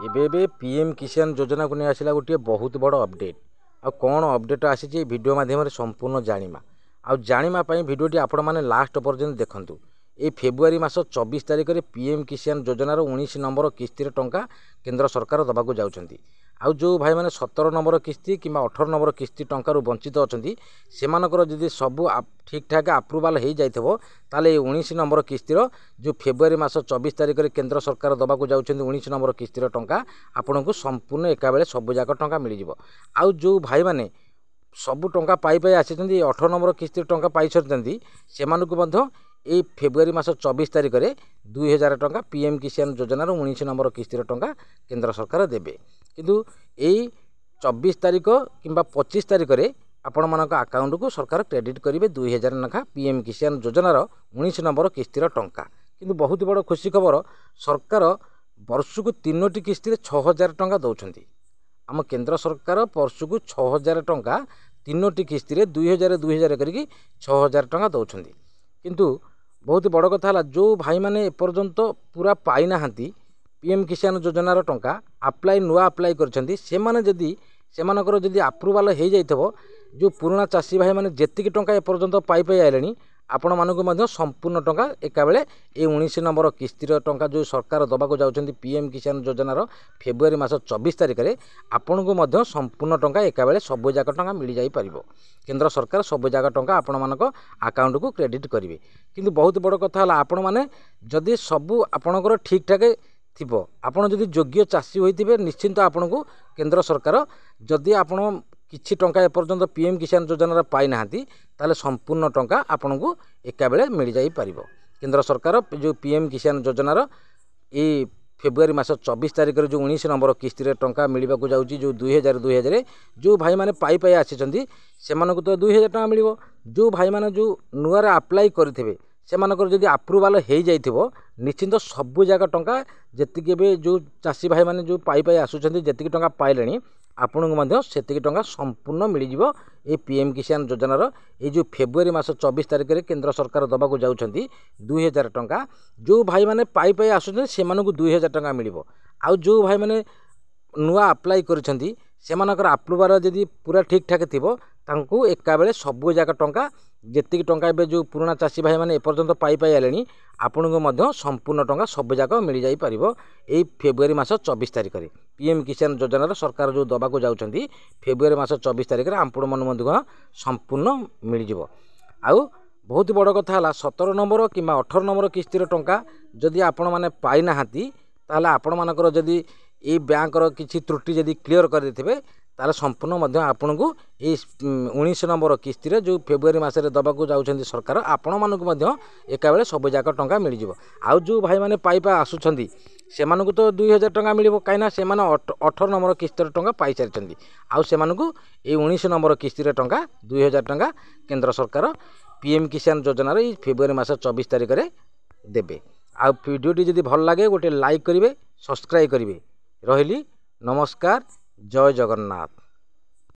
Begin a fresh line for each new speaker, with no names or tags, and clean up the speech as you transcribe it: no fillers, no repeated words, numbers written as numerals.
ଏବେ पीएम किसान योजना को नहीं आसला गोटे बहुत बड़ अपडेट आ कौन अपडेट आसी वीडियो माध्यम संपूर्ण जानिमा आ जानिमा पई वीडियोटी आपण माने लास्ट पर्यंत देखंतु। ए फेब्रुआरी मास 24 तारिख में पीएम किसान योजनार 19 नंबर किस्तिर टंका केंद्र सरकार दबाक जाउछंती। आउ जो भाई मैंने 17 नंबर किस्ती कि 18 नंबर किस्ती टंकार वंचित अच्छा सेमानकर जदि सबू ठीक ठाक आप्रुवाल हो जाइथबो ताले 19 नंबर किस्तिर जो फेब्रुआरी मास 24 तारिख में केंद्र सरकार दबाक जाउछंती 19 नंबर किस्तिर टंका आपन को संपूर्ण एका बेले सबु जाक टंका मिल जिवो। आउ जो भाई मैंने सबु टंका पाई पाई आसी 18 नंबर किस्तिर टंका पाई छथंती सेमानकु मध्य ए फेब्रुआरी मास 24 तारिख में 2000 टंका पीएम किसान योजनार 19 नंबर किस्तिर टंका केंद्र सरकार देबे। किंतु यही 24 तारिख किंबा 25 तारिख में आपण मानक अकाउंट को सरकार क्रेडिट करेंगे 2000 लेखा पीएम किसान योजनार 19 नंबर किस्तिर टंका। किंतु बहुत बड़ खुशी खबर सरकार वर्ष को 3टी किस्ती 6000 टंका दौरान आम केंद्र सरकार वर्ष को 6000 टंका 3टी किस्ती 2000 2000 करके 6000 टंका दौरान। किंतु बहुत बड़ कथा है जो भाई मैंने एपर्यंत पूरा पाई नाहांती पीएम किसान योजनार टंका अप्लाई नुआ अप्लाई करछंती सेमाने जदि सेमानकर जदि अप्रुवाल हो जाइथबो जो पुराना चाषी भाई मैंने जेतिकी टंका एपर्यंत पाई पाई आइलेनी आपण मानकु मध्य संपूर्ण टंका एका बेले ए 19 नंबर किस्तिर टंका जो सरकार दबाक जाउछंती पीएम किसान योजनार फेब्रुआरी मास 24 तारिख में आपण को मध्य संपूर्ण टंका एका बेले सब जाक टंका मिल जाई परिबो। केंद्र सरकार सब जाक टंका आपण मानक अकाउंट को क्रेडिट करेंगे। किंतु बहुत बड़ कथा है आपण माने जदि सबू आपणकर ठीक ठाक थिबो आपण जदि योग्य चाषी होइतिबे निश्चिंत आपण को केंद्र सरकार जदि आपण किछि टंका एपर्यंत पीएम किसान योजनार पाई नाहांती ताले संपूर्ण टंका आपण को एका बेले मिल जाई परिबो। केंद्र सरकार जो पीएम किसान योजनार ए फेब्रुआरी मास 24 तारिख में जो 19 नंबर किस्ती टंका मिलवा को जाउची जो 2000 2000 जो भाई मैंने पाई पाई आसीचंती सेमानकु तो 2000 टंका मिलिबो। जो भाई मैंने जो नुआरे अप्लाई करथिबे सेमानकर जदि अप्रुवाल हो जाइथिबो निश्चिंत सबु जाक टंका जेतिके बे जो चाषी भाई मैंने जो पाई पाई आसुचंती जेतिके टंका पाइलेनी आपण को मध्य सेतिके टंका संपूर्ण मिल जिवो। ए पीएम किसान योजनार ए जो फेब्रुआरी मास 24 तारिख में केंद्र सरकार दबाक जाउछंती 2000 टंका जो भाई मैंने पाई पाई आसुचंती सेमानकु 2000 टंका मिलिबो। आउ जो भाई मैंने नुआ अप्लाई करछंती सेमानकर अप्रुवाल जदि पूरा ठीक ठाक थिबो तांकु एका बेले सबु जाक टंका जेतिकी टंका एबे जो पुराना चाषी भाई मैंने एपर्यंत पाई पाई आलेनी आपण को मध्य संपूर्ण टंका सब जाक मिल जाई परिबो। एई फेब्रुआरी मास 24 तारिख में पीएम किसान योजनार सरकार जो दबाक जाउछंती फेब्रुआरी मास 24 तारिख में आपण मन मध्य संपूर्ण मिल जिवो। आउ बहुत बड़ कथा है 17 नंबर कि 18 नंबर किस्तिर टंका जदि आपण माने पाई नाहांती ताले आपण मानकर जदि ए बैंकर किछि त्रुटि जदि क्लियर कर देथिबे ताले संपूर्ण मध्य आपण को ए 19 नंबर किस्ती जो फेब्रुआरी मासरे दबाक जाउछंती सरकार आपण मानकु मध्य एका बेले सब जाक टंका मिल जिवो। आउ जो भाई माने पाई पाई आसुछंती सेमानकु तो 2000 टंका मिलिबो काइना सेमाने 18 नंबर किस्ती टंका पाई सारिछंती। आउ सेमानकु ए 19 नंबर किस्ती टंका 2000 टंका केंद्र सरकार पीएम किसान योजनार ए फेब्रुआरी मास 24 तारिख में देबे। आ वीडियोटी जदि भल लागे गोटे लाइक करेंगे सब्सक्राइब करेंगे। रहिली नमस्कार जय जगन्नाथ।